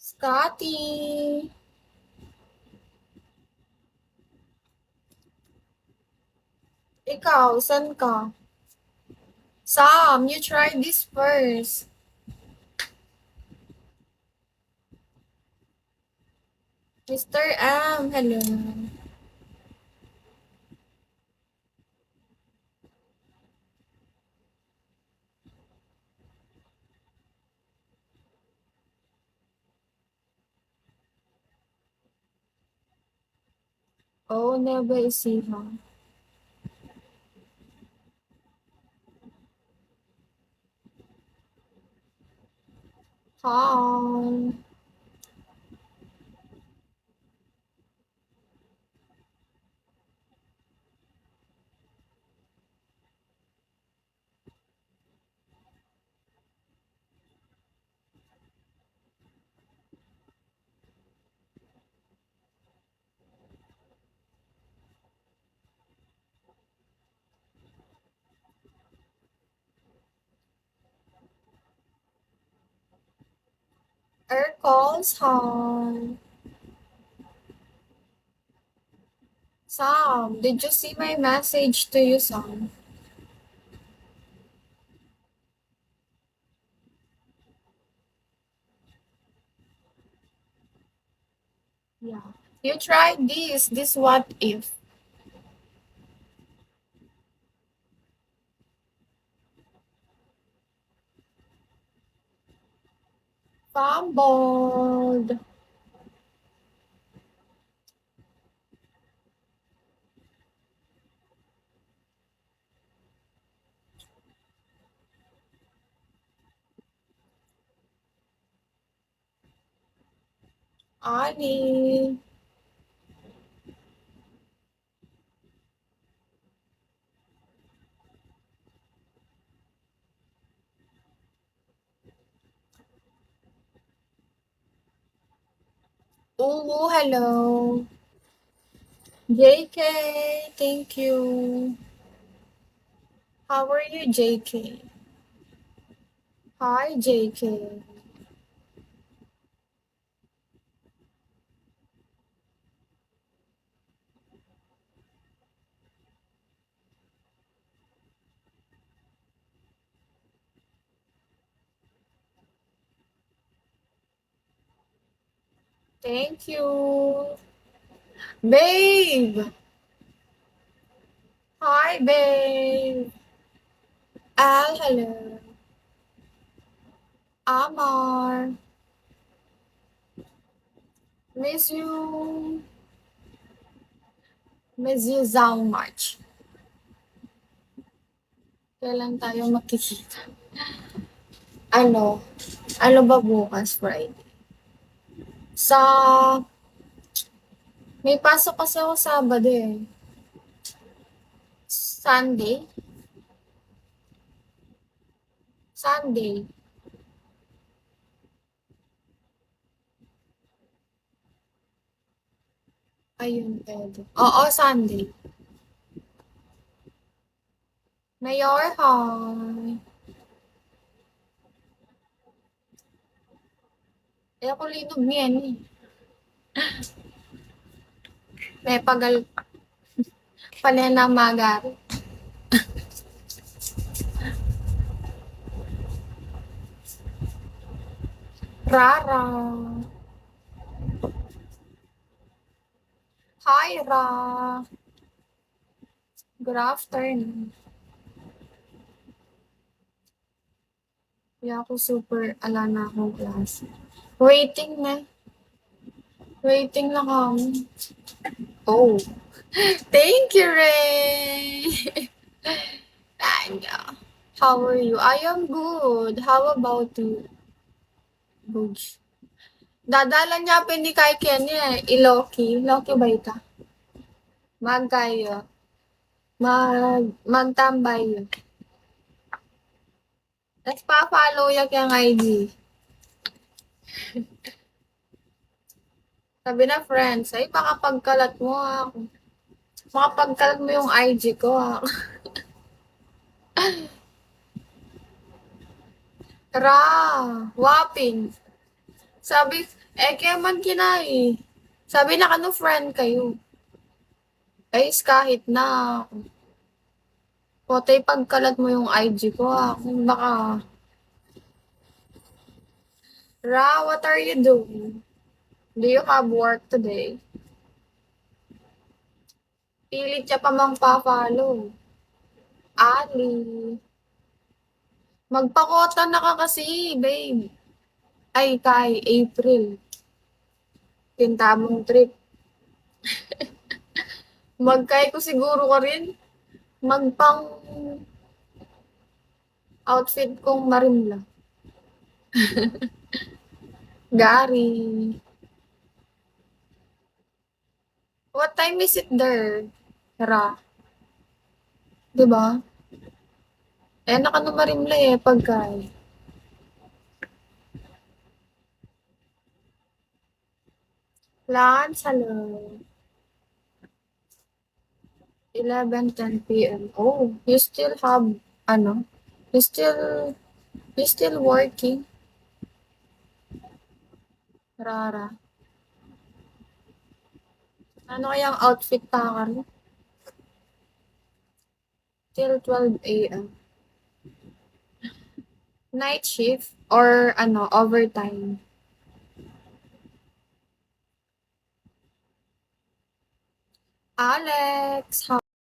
Scotty! Ikaw, san ka? Sam, you try this first. Mr. M, hello. Oh, never isiha. Hi. Air calls, hi. Sam, did you see my message to you, Sam? Yeah. You try this what if. Fumbled. Ali. Ooh, hello. JK, thank you. How are you, JK? Hi, JK. Thank you. Babe. Hi, babe. Al, hello. Amar. Miss you. Miss you so much. Kailan tayo makikita? Ano? Ano ba bukas, Friday? Sa... May pasok kasi ako Sabado eh. Sunday? Sunday. Ayun, pwede. Oo, Sunday. Mayor, hi. Eh, ako linog niyan eh. May pagal panena magar. Rara. Hi, Ra. Good afternoon. Kaya ako super ala na akong klase. Waiting na. Waiting lang kami. Oh. Thank you, Ray. Thank you. How are you? I am good. How about you? Good. Dadala niya pa ni kay Kenny eh. Iloki. Loki ba ita? Magkayo. Magtambay yun. Tapos pa-follow yak yung IG. Sabi na friends, ay baka pagkalat mo ako. Baka pagkalat mo yung IG ko ha. Ra, waping. Sabi, Eh, kaya man kinai. Sabi na ano friend kayo. Guys, kahit na. Potay pagkalat mo yung IG ko kung baka. Ra, what are you doing? Do you have work today? Pilit siya pa mang pa-follow. Ali. Magpakota na ka kasi, babe. Ay, kay April. Tintamong trip. Magkay ko siguro ka rin. Magpang outfit kong marimla. Gary. What time is it there? Ra. Diba? Eh, nakanumarimla eh, pagkay. Lance, hello. 11:10 p.m. Oh, you still have, ano? You still, you still working? Rara. Ano kayang outfit takar mo? Till 12 a.m. Night shift or ano, overtime? Alex, how